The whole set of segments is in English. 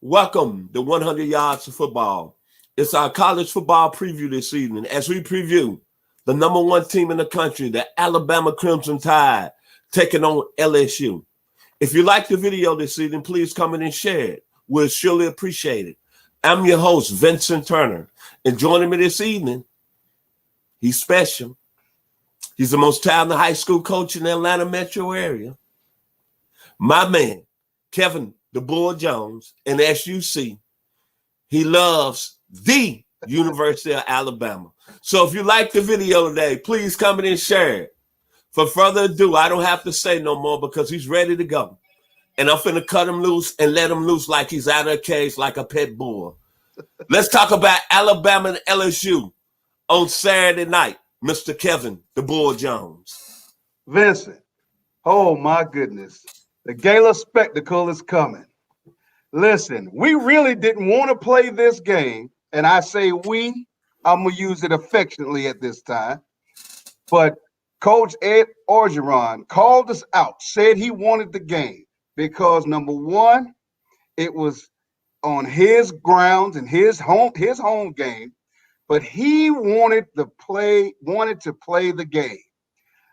Welcome to 100 Yards of Football. It's our college football preview this evening as we preview the number one team in the country, the Alabama Crimson Tide, taking on LSU. If you like the video this evening, please comment and share it. We'll surely appreciate it. I'm your host, Vincent Turner, and joining me this evening, he's special. He's the most talented high school coach in the Atlanta metro area. My man, Kevin the Bull Jones, and as you see, he loves the University of Alabama. So if you like the video today, please comment and share it. For further ado, I don't have to say no more because he's ready to go. And I'm finna cut him loose and let him loose like he's out of a cage like a pet bull. Let's talk about Alabama and LSU on Saturday night, Mr. Kevin the Bull Jones. Vincent, oh my goodness. The gala spectacle is coming. Listen, we really didn't want to play this game, and I say we, I'm going to use it affectionately at this time, but Coach Ed Orgeron called us out, said he wanted the game because, number one, it was on his grounds and his home game, but he wanted to play the game.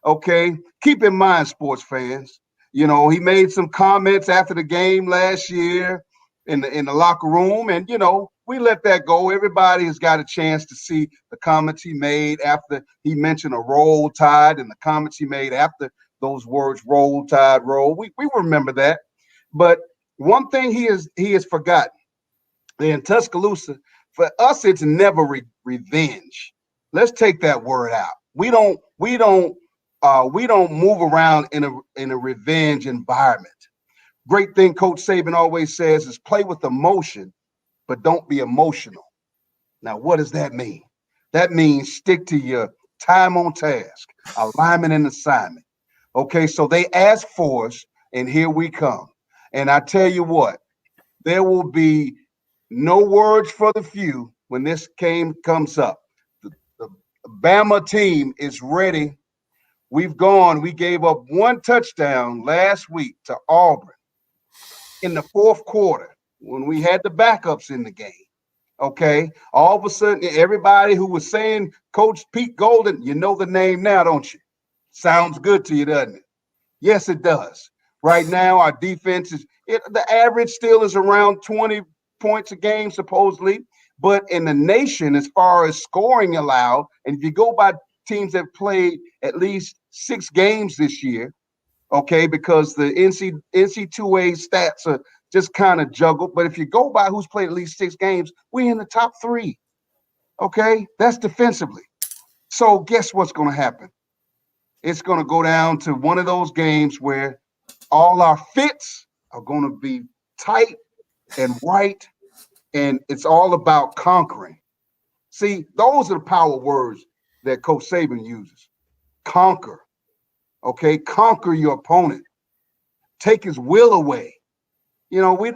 Okay, keep in mind, sports fans, you know, he made some comments after the game last year in the locker room, and you know, we let that go. Everybody has got a chance to see the comments he made after he mentioned a roll tide and the comments he made after those words roll tide roll. We remember that. But one thing he has forgotten in Tuscaloosa, for us, it's never revenge. Let's take that word out. We don't move around in a revenge environment. Great thing Coach Saban always says is play with emotion, but don't be emotional. Now, what does that mean? That means stick to your time on task, alignment and assignment. Okay, so they asked for us, and here we come. And I tell you what, there will be no words for the few when this game comes up. The Bama team is ready. We gave up one touchdown last week to Auburn in the fourth quarter when we had the backups in the game. Okay. All of a sudden, everybody who was saying Coach Pete Golden, you know the name now, don't you? Sounds good to you, doesn't it? Yes, it does. Right now, our defense the average still is around 20 points a game, supposedly. But in the nation, as far as scoring allowed, and if you go by teams that played at least 6 games this year, okay, because the NC2A stats are just kind of juggled. But if you go by who's played at least 6 games, we're in the top 3. Okay, that's defensively. So guess what's going to happen? It's going to go down to one of those games where all our fits are going to be tight and right, and it's all about conquering. See, those are the power words that Coach Saban uses. Conquer. Okay, conquer your opponent. Take his will away. You know, we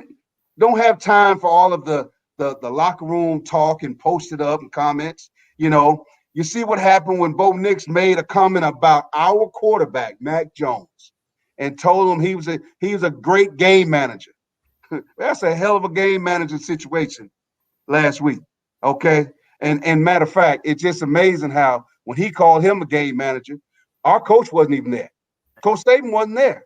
don't have time for all of the locker room talk and post it up and comments. You know, you see what happened when Bo Nix made a comment about our quarterback, Mac Jones, and told him he was a great game manager. That's a hell of a game manager situation last week. Okay. And matter of fact, it's just amazing how when he called him a game manager, our coach wasn't even there. Coach Saban wasn't there.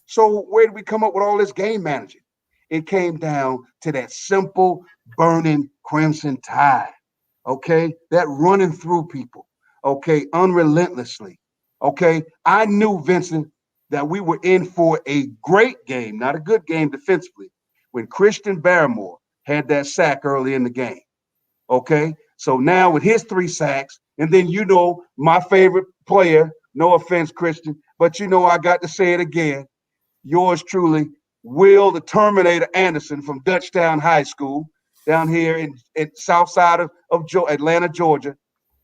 So where did we come up with all this game managing? It came down to that simple, burning Crimson Tide. Okay, that running through people. Okay, unrelentlessly. Okay, I knew, Vincent, that we were in for a great game, not a good game defensively, when Christian Barrymore had that sack early in the game. Okay, so now with his 3 sacks, and then you know my favorite player, no offense, Christian, but you know I got to say it again, yours truly, Will the Terminator Anderson from Dutchtown High School down here in south side of Atlanta, Georgia.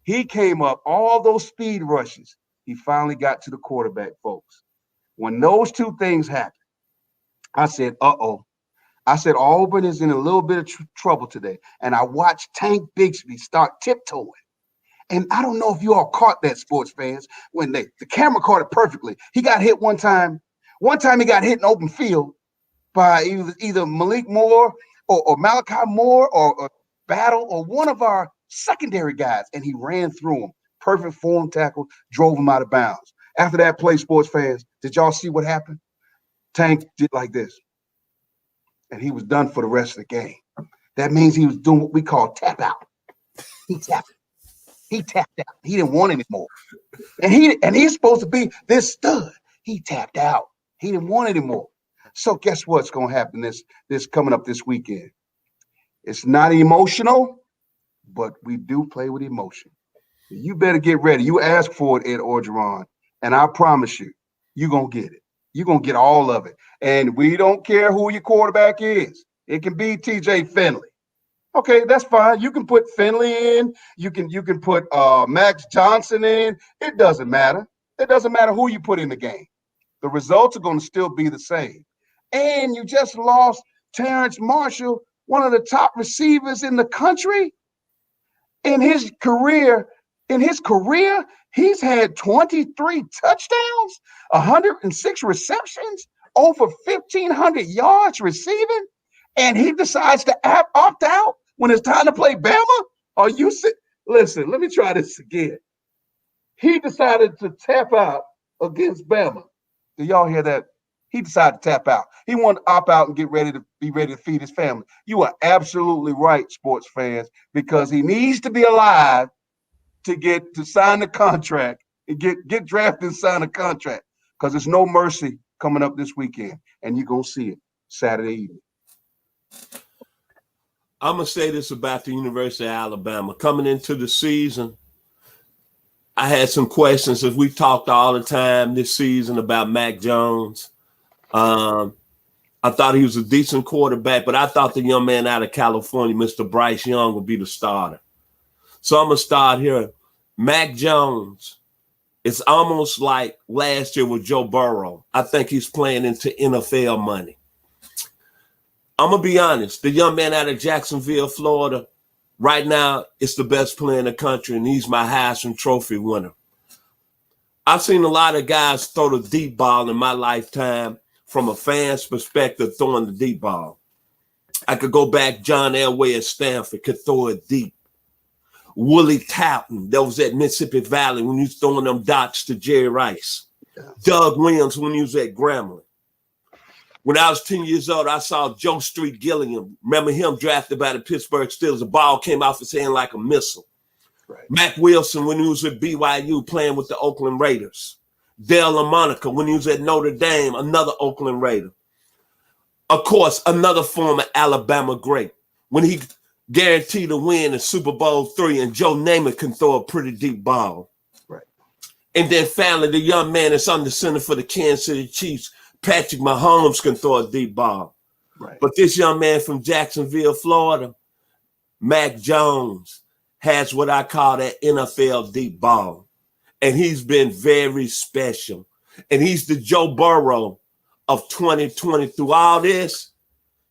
He came up, all those speed rushes. He finally got to the quarterback, folks. When those 2 things happened, I said, uh-oh. I said, Auburn is in a little bit of trouble today. And I watched Tank Bigsby start tiptoeing. And I don't know if you all caught that, sports fans, when the camera caught it perfectly. He got hit one time. One time he got hit in open field by either Malik Moore or Malachi Moore or Battle or one of our secondary guys, and he ran through him. Perfect form tackle, drove him out of bounds. After that play, sports fans, did y'all see what happened? Tank did like this, and he was done for the rest of the game. That means he was doing what we call tap out. He tapped out. He didn't want anymore. And he's supposed to be this stud. He tapped out. He didn't want anymore. So guess what's going to happen this coming up this weekend? It's not emotional, but we do play with emotion. You better get ready. You ask for it, Ed Orgeron, and I promise you, you're going to get it. You're going to get all of it. And we don't care who your quarterback is. It can be TJ Finley. Okay, that's fine. You can put Finley in. You can put Max Johnson in. It doesn't matter. It doesn't matter who you put in the game. The results are going to still be the same. And you just lost Terrence Marshall, one of the top receivers in the country. In his career, he's had 23 touchdowns, 106 receptions, over 1,500 yards receiving, and he decides to opt out when it's time to play Bama? Are you listen, let me try this again. He decided to tap out against Bama. Do y'all hear that? He decided to tap out. He wanted to opt out and be ready to feed his family. You are absolutely right, sports fans, because he needs to be alive to sign the contract and get drafted and sign a contract, because there's no mercy coming up this weekend, and you're going to see it Saturday evening. I'm going to say this about the University of Alabama. Coming into the season, I had some questions, as we talked all the time this season about Mac Jones. I thought he was a decent quarterback, but I thought the young man out of California, Mr. Bryce Young, would be the starter. So I'm going to start here. Mac Jones, it's almost like last year with Joe Burrow. I think he's playing into NFL money. I'm going to be honest. The young man out of Jacksonville, Florida, right now, is the best player in the country, and he's my Heisman Trophy winner. I've seen a lot of guys throw the deep ball in my lifetime from a fan's perspective, throwing the deep ball. I could go back, John Elway at Stanford could throw it deep. Willie Taunton, that was at Mississippi Valley when he was throwing them dots to Jerry Rice. Yeah. Doug Williams when he was at Grambling. When I was 10 years old, I saw Joe Street Gilliam. Remember him drafted by the Pittsburgh Steelers. The ball came off his hand like a missile. Right. Mac Wilson when he was at BYU playing with the Oakland Raiders. Dale LaMonica when he was at Notre Dame, another Oakland Raider. Of course, another former Alabama great. When he guaranteed a win in Super Bowl III, and Joe Namath can throw a pretty deep ball. Right. And then finally, the young man that's under center for the Kansas City Chiefs, Patrick Mahomes, can throw a deep ball. Right. But this young man from Jacksonville, Florida, Mac Jones, has what I call that NFL deep ball. And he's been very special. And he's the Joe Burrow of 2020. Through all this,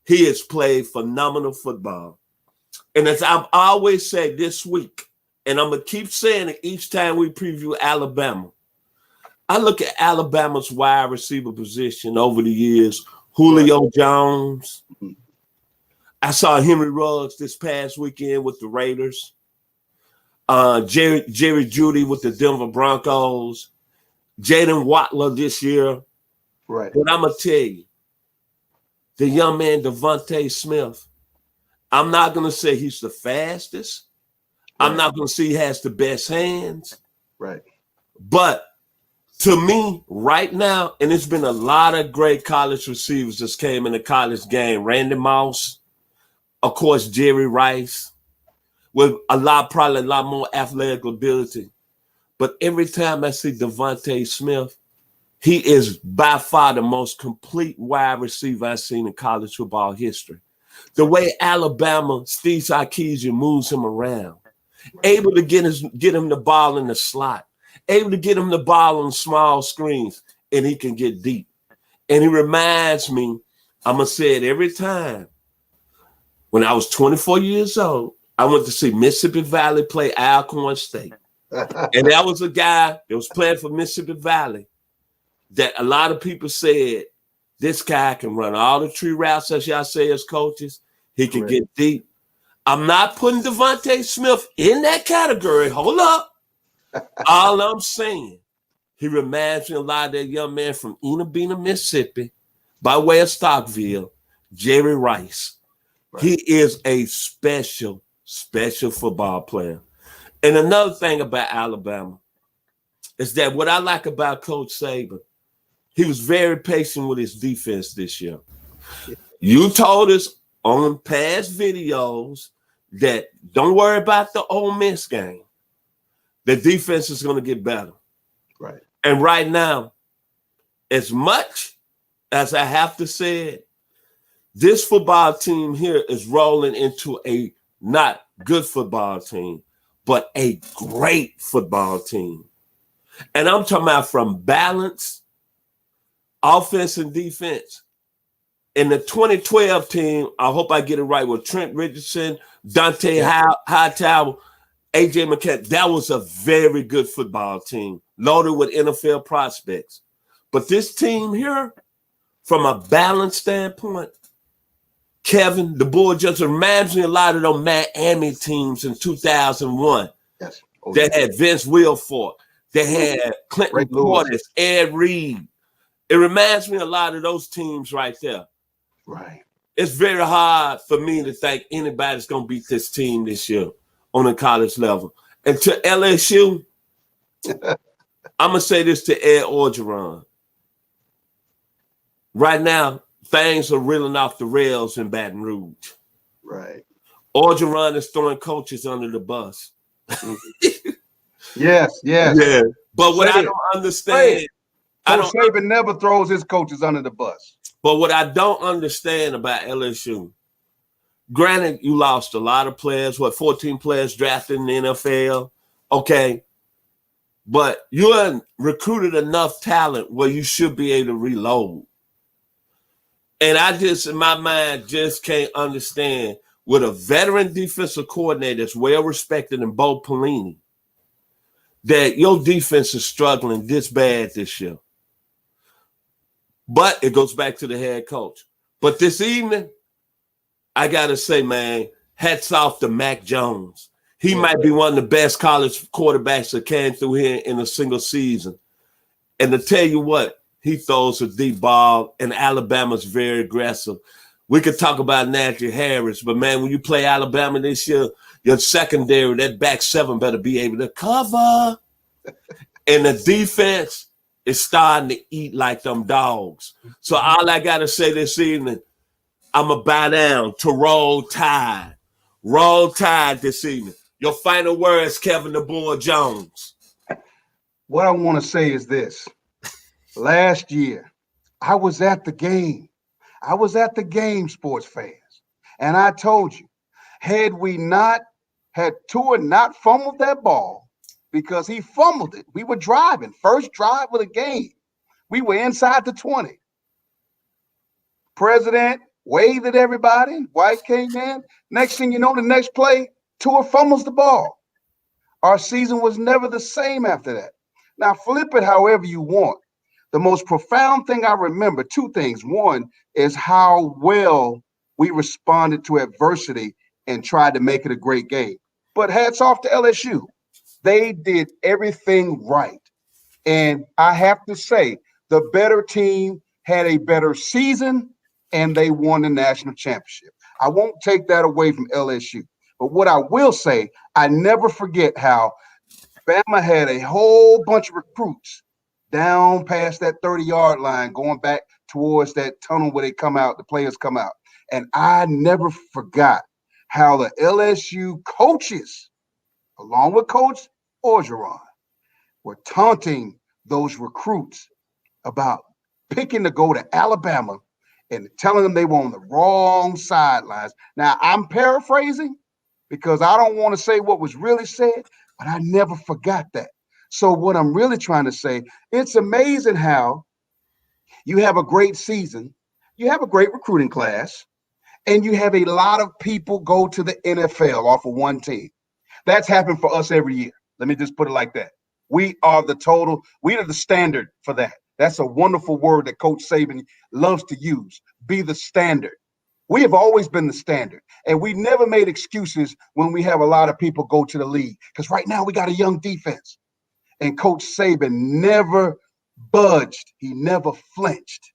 he has played phenomenal football. And as I've always said this week, and I'm going to keep saying it each time we preview Alabama, I look at Alabama's wide receiver position over the years. Julio Jones. I saw Henry Ruggs this past weekend with the Raiders. Jerry Jeudy with the Denver Broncos. Jaden Wattler this year. Right. But I'm going to tell you, the young man Devontae Smith, I'm not going to say he's the fastest. Right. I'm not going to say he has the best hands. Right. But to me, right now, and it's been a lot of great college receivers that came in the college game. Randy Moss, of course, Jerry Rice, with probably a lot more athletic ability. But every time I see Devontae Smith, he is by far the most complete wide receiver I've seen in college football history. The way Alabama, Steve Sarkisian moves him around, able to get him the ball in the slot, able to get him the ball on small screens, and he can get deep. And he reminds me, I'm going to say it every time, when I was 24 years old, I went to see Mississippi Valley play Alcorn State. And that was a guy that was playing for Mississippi Valley that a lot of people said, this guy can run all the tree routes, as y'all say as coaches. He can Correct. get deep. I'm not putting Devontae Smith in that category. Hold up. All I'm saying, he reminds me a lot of that young man from Enabina, Mississippi, by way of Stockville, Jerry Rice. Right. He is a special, special football player. And another thing about Alabama is that what I like about Coach Saban, he was very patient with his defense this year. You told us on past videos that don't worry about the Ole Miss game. The defense is going to get better. Right. And right now, as much as I have to say it, this football team here is rolling into a not good football team, but a great football team. And I'm talking about from balance, offense and defense. In the 2012 team, I hope I get it right, with Trent Richardson, Dante Hightower, AJ McCann, that was a very good football team, loaded with NFL prospects. But this team here, from a balance standpoint, Kevin, the Bull just reminds me a lot of those Miami teams in 2001. Yes. They had Vince Wilfork. They had Clinton Portis, Ed Reed. It reminds me a lot of those teams right there. Right. It's very hard for me to think anybody's going to beat this team this year on a college level. And to LSU, I'm going to say this to Ed Orgeron. Right now, things are reeling off the rails in Baton Rouge. Right. Orgeron is throwing coaches under the bus. Yes. Yeah. But what I don't understand, Coach Saban never throws his coaches under the bus. But what I don't understand about LSU, granted, you lost a lot of players, 14 players drafted in the NFL, okay, but you recruited enough talent where you should be able to reload. And I just, in my mind, just can't understand with a veteran defensive coordinator that's well respected in Bo Pelini, that your defense is struggling this bad this year. But it goes back to the head coach. But this evening, I got to say, man, hats off to Mac Jones. He might be one of the best college quarterbacks that came through here in a single season. And to tell you what, he throws a deep ball, and Alabama's very aggressive. We could talk about Najee Harris, but, man, when you play Alabama this year, your secondary, that back seven better be able to cover. And the defense is starting to eat like them dogs. So all I got to say this evening, I'm going to bow down to Roll Tide. Roll Tide this evening. Your final words, Kevin the Bull Jones. What I want to say is this. Last year, I was at the game. I was at the game, sports fans. And I told you, had Tua not fumbled that ball, because he fumbled it, we were driving. First drive of the game. We were inside the 20. President waved at everybody. White came in. Next thing you know, the next play, Tua fumbles the ball. Our season was never the same after that. Now, flip it however you want. The most profound thing I remember, two things. One is how well we responded to adversity and tried to make it a great game. But hats off to LSU. They did everything right. And I have to say, the better team had a better season, and they won the national championship. I won't take that away from LSU. But what I will say, I never forget how Bama had a whole bunch of recruits down past that 30-yard line, going back towards that tunnel where they come out, the players come out. And I never forgot how the LSU coaches, along with Coach Orgeron, were taunting those recruits about picking to go to Alabama and telling them they were on the wrong sidelines. Now, I'm paraphrasing because I don't want to say what was really said, but I never forgot that. So what I'm really trying to say, it's amazing how you have a great season, you have a great recruiting class, and you have a lot of people go to the NFL off of one team. That's happened for us every year. Let me just put it like that. We are the standard for that. That's a wonderful word that Coach Saban loves to use. Be the standard. We have always been the standard, and we never made excuses when we have a lot of people go to the league. Because right now we got a young defense, and Coach Saban never budged. He never flinched,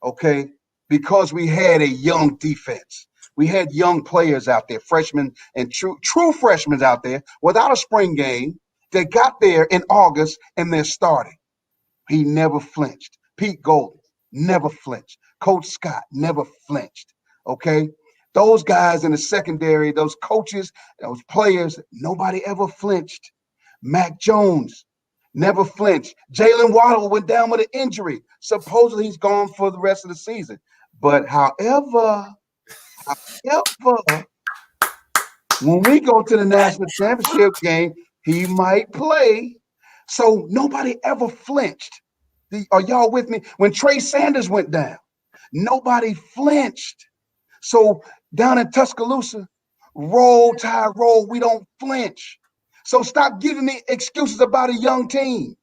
okay? Because we had a young defense. We had young players out there, freshmen and true freshmen out there without a spring game. They got there in August, and they're starting. He never flinched. Pete Golden never flinched. Coach Scott never flinched. Okay, those guys in the secondary, those coaches, those players, nobody ever flinched. Mac Jones never flinched. Jalen Waddle went down with an injury. Supposedly he's gone for the rest of the season. But however, when we go to the national championship game, he might play. So nobody ever flinched. Are y'all with me? When Trey Sanders went down, nobody flinched. So down in Tuscaloosa, roll, Tide, roll, we don't flinch. So stop giving me excuses about a young team.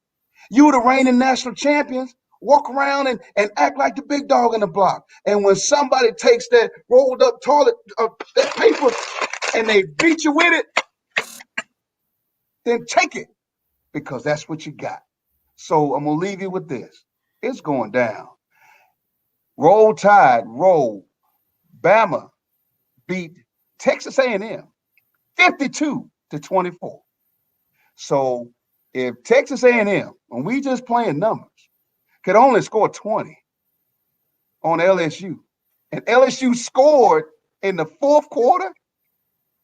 You the reigning national champions, walk around and act like the big dog in the block. And when somebody takes that rolled up toilet, that paper, and they beat you with it, then take it, because that's what you got. So I'm going to leave you with this. It's going down. Roll Tide, roll. Bama beat Texas A&M 52-24. So if Texas A&M, and we just playing numbers, could only score 20 on LSU, and LSU scored in the fourth quarter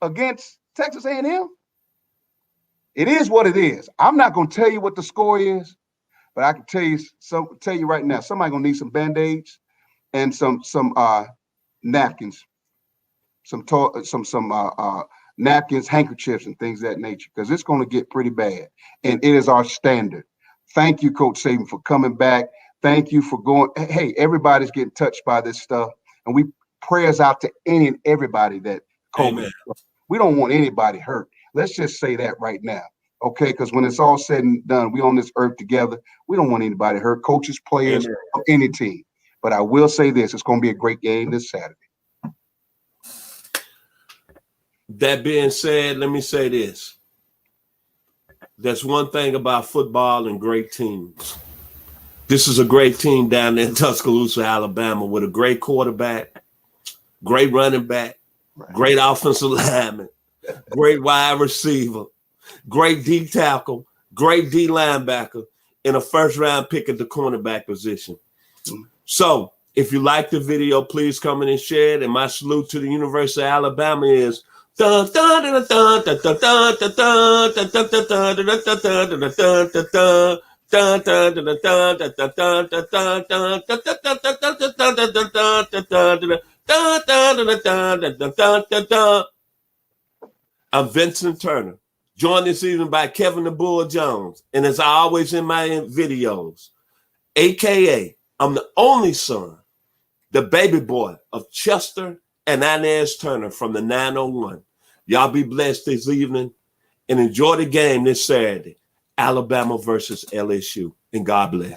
against Texas A&M, it is what it is. I'm not going to tell you what the score is, but I can tell you right now, somebody going to need some Band-Aids and some napkins, some napkins, handkerchiefs, and things of that nature, because it's going to get pretty bad. And it is our standard. Thank you, Coach Saban, for coming back. Thank you for going. Hey, everybody's getting touched by this stuff. And we prayers out to any and everybody that COVID. We don't want anybody hurt. Let's just say that right now. Okay, because when it's all said and done, we on this earth together. We don't want anybody hurt, coaches, players, or any team. But I will say this, it's going to be a great game this Saturday. That being said, let me say this. There's one thing about football and great teams. This is a great team down there in Tuscaloosa, Alabama, with a great quarterback, great running back, great offensive lineman, great wide receiver, great D tackle, great D linebacker, and a first-round pick at the cornerback position. So if you like the video, please come in and share it. And my salute to the University of Alabama is I'm Vincent Turner, joined this evening by Kevin the Bull Jones. And as I always in my videos, AKA, I'm the only son, the baby boy of Chester and Inez Turner from the 901. Y'all be blessed this evening and enjoy the game this Saturday, Alabama versus LSU. And God bless.